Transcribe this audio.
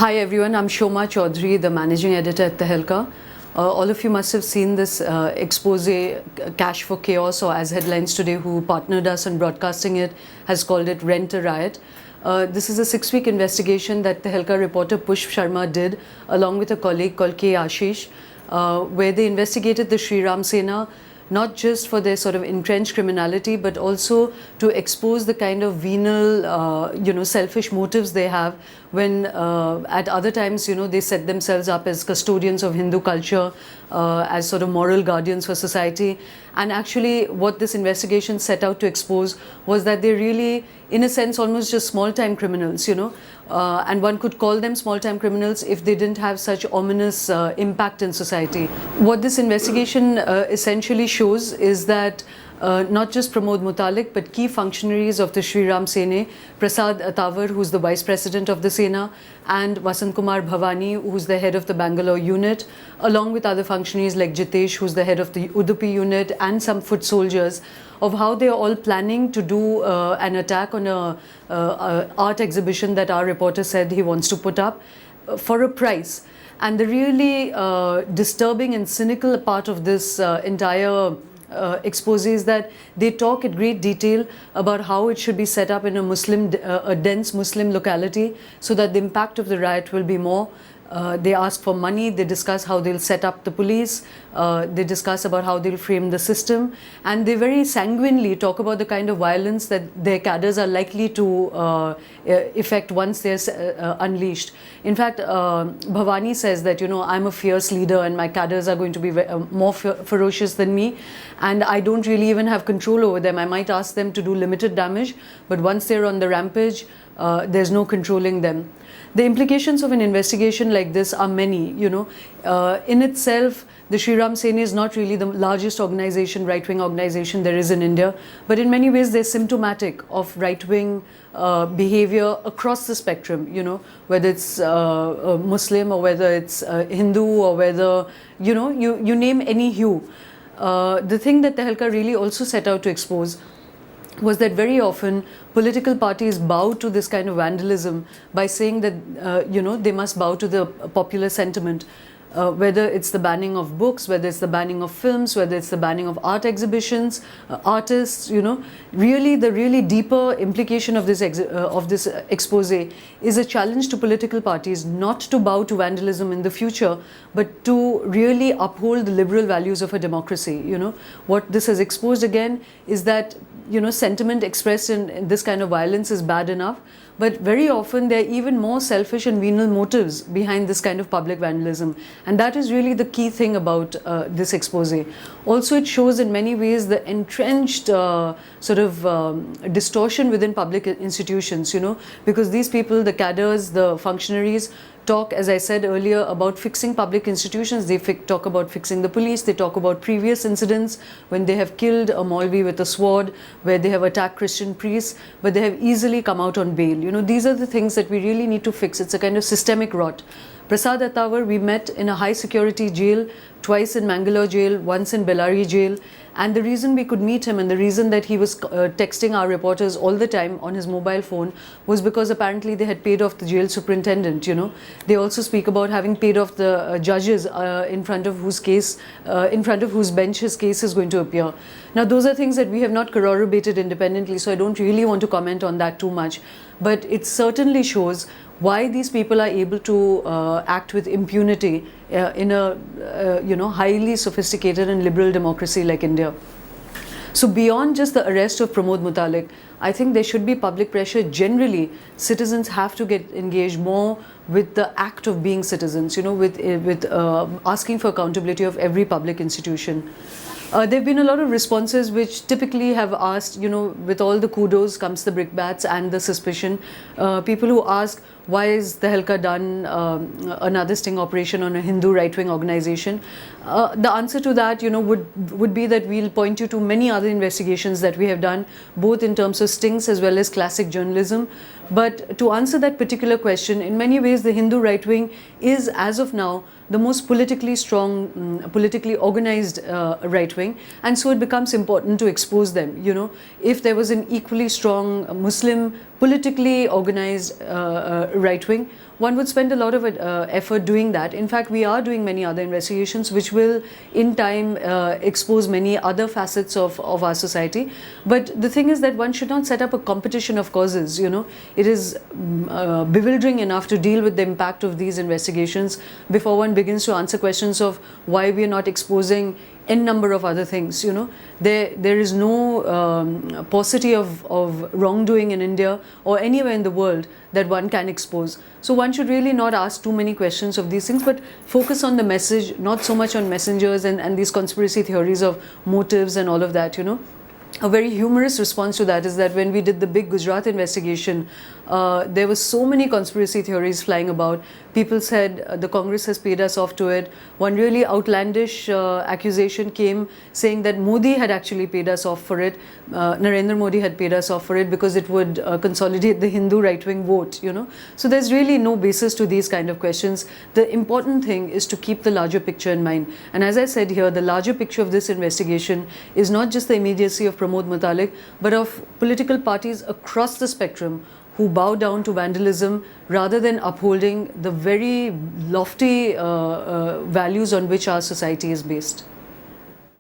Hi everyone, I'm Shoma Chaudhury, the managing editor at Tehelka. All of you must have seen this expose, Cash for Chaos, or as headlines today, who partnered us in broadcasting it, has called it Rent a Riot. This is a 6-week investigation that Tehelka reporter Pushp Sharma did along with a colleague called K. Ashish, where they investigated the Sri Ram Sene, not just for their sort of entrenched criminality, but also to expose the kind of venal, selfish motives they have when at other times, they set themselves up as custodians of Hindu culture, as sort of moral guardians for society. And actually what this investigation set out to expose was that they're really, in a sense, almost just small-time criminals, and one could call them small-time criminals if they didn't have such ominous impact in society. What this investigation essentially shows is that not just Pramod Muthalik, but key functionaries of the Sri Ram Sene, Prasad Atawar, who's the vice president of the Sena, and Vasant Kumar Bhavani, who's the head of the Bangalore unit, along with other functionaries like Jitesh, who's the head of the Udupi unit, and some foot soldiers, of how they're all planning to do an attack on a art exhibition that our reporter said he wants to put up for a price. And the really disturbing and cynical part of this entire expose is that they talk at great detail about how it should be set up in a dense Muslim locality so that the impact of the riot will be more. They ask for money, they discuss how they'll set up the police, they discuss about how they'll frame the system, and they very sanguinely talk about the kind of violence that their cadres are likely to effect once they're unleashed. In fact, Bhavani says that, I'm a fierce leader and my cadres are going to be more ferocious than me, and I don't really even have control over them. I might ask them to do limited damage, but once they're on the rampage, there's no controlling them. The implications of an investigation like this are many, In itself, the Sri Ram Sene is not really the largest organization, right-wing organization there is in India, but in many ways they're symptomatic of right-wing behavior across the spectrum, whether it's Muslim or whether it's Hindu or whether, you name any hue. The thing that Tehelka really also set out to expose was that very often political parties bow to this kind of vandalism by saying that, they must bow to the popular sentiment. Whether it's the banning of books, whether it's the banning of films, whether it's the banning of art exhibitions, artists, really the really deeper implication of this expose is a challenge to political parties not to bow to vandalism in the future, but to really uphold the liberal values of a democracy. What this has exposed again is that sentiment expressed in this kind of violence is bad enough, but very often there are even more selfish and venal motives behind this kind of public vandalism, and that is really the key thing about this expose. Also, it shows in many ways the entrenched distortion within public institutions, because these people, the cadres, the functionaries, talk, as I said earlier, about fixing public institutions. They talk about fixing the police, they talk about previous incidents when they have killed a Maulvi with a sword, where they have attacked Christian priests, but they have easily come out on bail. These are the things that we really need to fix. It's a kind of systemic rot. Prasad Atawar, we met in a high security jail, twice in Mangalore jail, once in Bellary jail, and the reason we could meet him and the reason that he was texting our reporters all the time on his mobile phone was because apparently they had paid off the jail superintendent. They also speak about having paid off the judges in front of whose bench his case is going to appear. Now, those are things that we have not corroborated independently, so I don't really want to comment on that too much, but it certainly shows why these people are able to act with impunity in a highly sophisticated and liberal democracy like India. So beyond just the arrest of Pramod Muthalik, I think there should be public pressure. Generally, citizens have to get engaged more with the act of being citizens, with asking for accountability of every public institution. There have been a lot of responses which typically have asked, with all the kudos comes the brickbats and the suspicion. People who ask, why is Tehelka done another sting operation on a Hindu right-wing organization? The answer to that, would be that we'll point you to many other investigations that we have done, both in terms of stings as well as classic journalism. But to answer that particular question, in many ways, the Hindu right-wing is, as of now, the most politically strong, politically organized right-wing, and so it becomes important to expose them. If there was an equally strong Muslim, politically organized right-wing, one would spend a lot of effort doing that. In fact, we are doing many other investigations which will in time expose many other facets of our society. But the thing is that one should not set up a competition of causes. It is bewildering enough to deal with the impact of these investigations before one begins to answer questions of why we are not exposing n number of other things. There is no paucity of wrongdoing in India or anywhere in the world that one can expose. So one should really not ask too many questions of these things, but focus on the message, not so much on messengers and these conspiracy theories of motives and all of that. A very humorous response to that is that when we did the big Gujarat investigation, there were so many conspiracy theories flying about. People said the Congress has paid us off to it. One really outlandish accusation came saying that Modi had actually paid us off for it. Narendra Modi had paid us off for it because it would consolidate the Hindu right-wing vote. So there's really no basis to these kind of questions. The important thing is to keep the larger picture in mind. And as I said here, the larger picture of this investigation is not just the immediacy of Pramod Muthalik, but of political parties across the spectrum who bow down to vandalism rather than upholding the very lofty values on which our society is based.